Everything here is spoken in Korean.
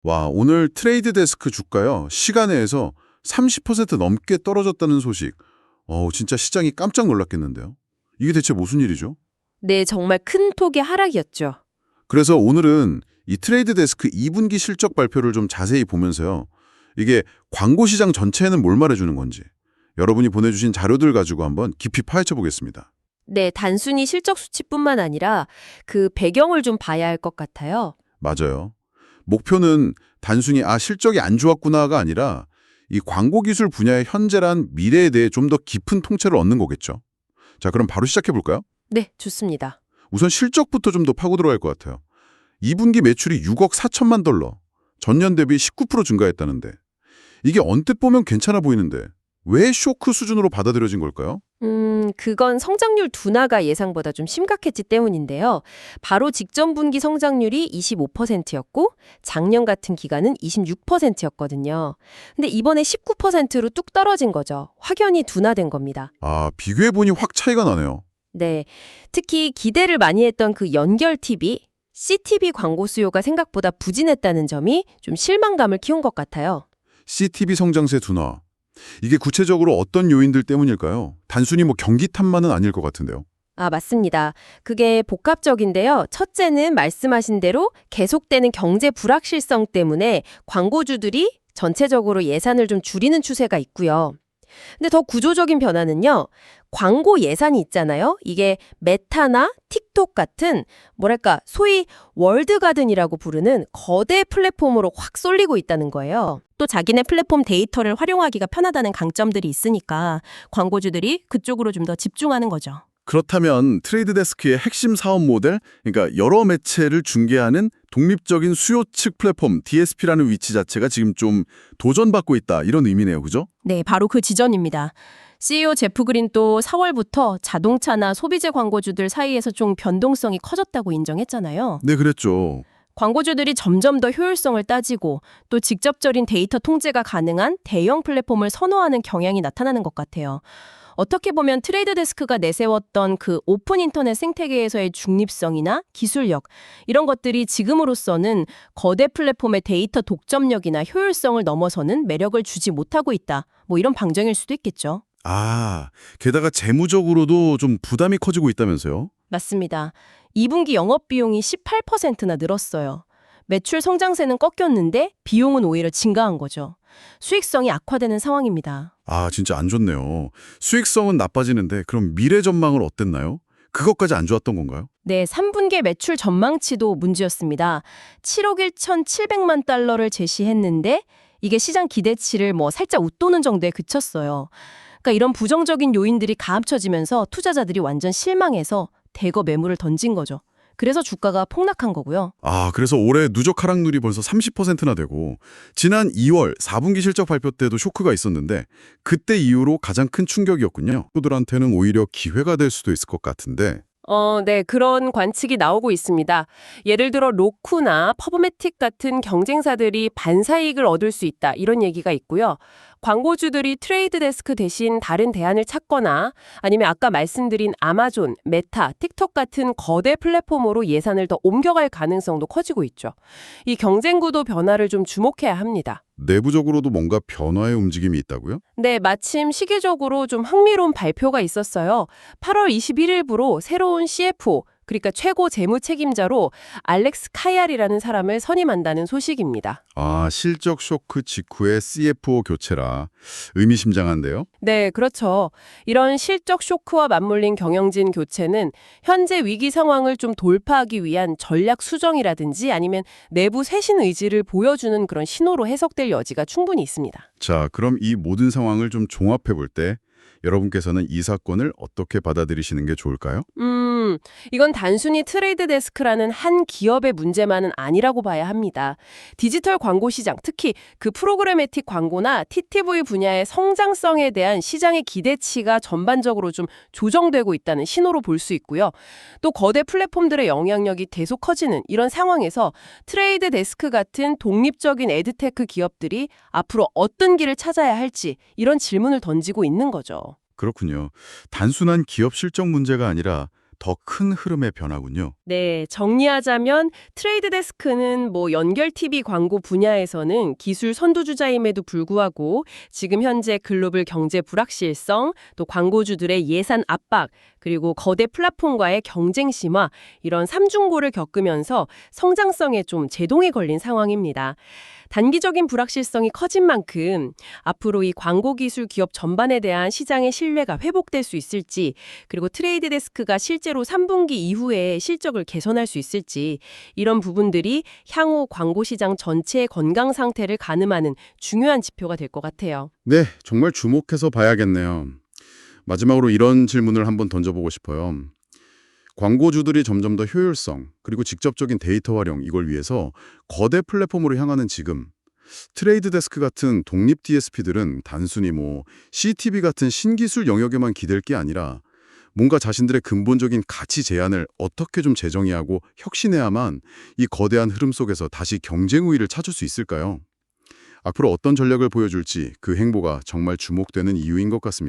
와, 오늘 트레이드 데스크 주가요. 시간외에서 30% 넘게 떨어졌다는 소식. 진짜 시장이 깜짝 놀랐겠는데요. 이게 대체 무슨 일이죠? 네, 정말 큰 폭의 하락이었죠. 그래서 오늘은 이 트레이드 데스크 2분기 실적 발표를 좀 자세히 보면서요. 이게 광고 시장 전체에는 뭘 말해주는 건지 여러분이 보내주신 자료들 가지고 한번 깊이 파헤쳐 보겠습니다. 네, 단순히 실적 수치뿐만 아니라 그 배경을 좀 봐야 할 것 같아요. 맞아요. 목표는 단순히 실적이 안 좋았구나가 아니라 이 광고 기술 분야의 현재란 미래에 대해 좀 더 깊은 통찰을 얻는 거겠죠. 자, 그럼 바로 시작해 볼까요? 네, 좋습니다. 우선 실적부터 좀 더 파고 들어갈 것 같아요. 2분기 매출이 6억 4천만 달러, 전년 대비 19% 증가했다는데 이게 언뜻 보면 괜찮아 보이는데 왜 쇼크 수준으로 받아들여진 걸까요? 그건 성장률 둔화가 예상보다 좀 심각했기 때문인데요. 바로 직전 분기 성장률이 25%였고 작년 같은 기간은 26%였거든요. 근데 이번에 19%로 뚝 떨어진 거죠. 확연히 둔화된 겁니다. 비교해보니 확 차이가 나네요. 네, 특히 기대를 많이 했던 그 연결 TV, CTV 광고 수요가 생각보다 부진했다는 점이 좀 실망감을 키운 것 같아요. CTV 성장세 둔화. 이게 구체적으로 어떤 요인들 때문일까요? 단순히 경기 탓만은 아닐 것 같은데요. 맞습니다. 그게 복합적인데요. 첫째는 말씀하신 대로 계속되는 경제 불확실성 때문에 광고주들이 전체적으로 예산을 좀 줄이는 추세가 있고요. 근데 더 구조적인 변화는요. 광고 예산이 있잖아요. 이게 메타나 틱톡 같은 뭐랄까 소위 월드가든이라고 부르는 거대 플랫폼으로 확 쏠리고 있다는 거예요. 또 자기네 플랫폼 데이터를 활용하기가 편하다는 강점들이 있으니까 광고주들이 그쪽으로 좀 더 집중하는 거죠. 그렇다면 트레이드 데스크의 핵심 사업 모델, 그러니까 여러 매체를 중개하는 독립적인 수요 측 플랫폼 DSP라는 위치 자체가 지금 좀 도전받고 있다 이런 의미네요. 그죠? 네, 바로 그 지점입니다. CEO 제프 그린 또 4월부터 자동차나 소비재 광고주들 사이에서 좀 변동성이 커졌다고 인정했잖아요. 네, 그랬죠. 광고주들이 점점 더 효율성을 따지고 또 직접적인 데이터 통제가 가능한 대형 플랫폼을 선호하는 경향이 나타나는 것 같아요. 어떻게 보면 트레이드 데스크가 내세웠던 그 오픈 인터넷 생태계에서의 중립성이나 기술력 이런 것들이 지금으로서는 거대 플랫폼의 데이터 독점력이나 효율성을 넘어서는 매력을 주지 못하고 있다. 뭐 이런 방정일 수도 있겠죠. 게다가 재무적으로도 좀 부담이 커지고 있다면서요? 맞습니다. 2분기 영업비용이 18%나 늘었어요. 매출 성장세는 꺾였는데 비용은 오히려 증가한 거죠. 수익성이 악화되는 상황입니다. 진짜 안 좋네요. 수익성은 나빠지는데 그럼 미래 전망은 어땠나요? 그것까지 안 좋았던 건가요? 네, 3분기 매출 전망치도 문제였습니다. 7억 1,700만 달러를 제시했는데 이게 시장 기대치를 살짝 웃도는 정도에 그쳤어요. 그러니까 이런 부정적인 요인들이 가합쳐지면서 투자자들이 완전 실망해서 대거 매물을 던진 거죠. 그래서 주가가 폭락한 거고요. 그래서 올해 누적 하락률이 벌써 30%나 되고 지난 2월 4분기 실적 발표 때도 쇼크가 있었는데 그때 이후로 가장 큰 충격이었군요. 그들한테는 오히려 기회가 될 수도 있을 것 같은데 네, 그런 관측이 나오고 있습니다. 예를 들어 로쿠나 퍼브매틱 같은 경쟁사들이 반사이익을 얻을 수 있다 이런 얘기가 있고요. 광고주들이 트레이드 데스크 대신 다른 대안을 찾거나 아니면 아까 말씀드린 아마존, 메타, 틱톡 같은 거대 플랫폼으로 예산을 더 옮겨갈 가능성도 커지고 있죠. 이 경쟁 구도 변화를 좀 주목해야 합니다. 내부적으로도 뭔가 변화의 움직임이 있다고요? 네, 마침 시기적으로 좀 흥미로운 발표가 있었어요. 8월 21일부로 새로운 CFO, 그러니까 최고 재무 책임자로 알렉스 카이알이라는 사람을 선임한다는 소식입니다. 실적 쇼크 직후에 CFO 교체라 의미심장한데요? 네, 그렇죠. 이런 실적 쇼크와 맞물린 경영진 교체는 현재 위기 상황을 좀 돌파하기 위한 전략 수정이라든지 아니면 내부 쇄신 의지를 보여주는 그런 신호로 해석될 여지가 충분히 있습니다. 자, 그럼 이 모든 상황을 좀 종합해 볼 때 여러분께서는 이 사건을 어떻게 받아들이시는 게 좋을까요? 이건 단순히 트레이드 데스크라는 한 기업의 문제만은 아니라고 봐야 합니다. 디지털 광고 시장, 특히 그 프로그래매틱 광고나 TTV 분야의 성장성에 대한 시장의 기대치가 전반적으로 좀 조정되고 있다는 신호로 볼 수 있고요. 또 거대 플랫폼들의 영향력이 계속 커지는 이런 상황에서 트레이드 데스크 같은 독립적인 에드테크 기업들이 앞으로 어떤 길을 찾아야 할지 이런 질문을 던지고 있는 거죠. 그렇군요. 단순한 기업 실적 문제가 아니라 더 큰 흐름의 변화군요. 네, 정리하자면 트레이드 데스크는 연결 TV 광고 분야에서는 기술 선두주자임에도 불구하고 지금 현재 글로벌 경제 불확실성, 또 광고주들의 예산 압박, 그리고 거대 플랫폼과의 경쟁 심화, 이런 삼중고를 겪으면서 성장성에 좀 제동이 걸린 상황입니다. 단기적인 불확실성이 커진 만큼 앞으로 이 광고 기술 기업 전반에 대한 시장의 신뢰가 회복될 수 있을지, 그리고 트레이드 데스크가 실제로 3분기 이후에 실적을 개선할 수 있을지, 이런 부분들이 향후 광고 시장 전체의 건강 상태를 가늠하는 중요한 지표가 될 것 같아요. 네, 정말 주목해서 봐야겠네요. 마지막으로 이런 질문을 한번 던져보고 싶어요. 광고주들이 점점 더 효율성, 그리고 직접적인 데이터 활용 이걸 위해서 거대 플랫폼으로 향하는 지금, 트레이드 데스크 같은 독립 DSP들은 단순히 CTV 같은 신기술 영역에만 기댈 게 아니라 뭔가 자신들의 근본적인 가치 제한을 어떻게 좀 재정의하고 혁신해야만 이 거대한 흐름 속에서 다시 경쟁 우위를 찾을 수 있을까요? 앞으로 어떤 전략을 보여줄지 그 행보가 정말 주목되는 이유인 것 같습니다.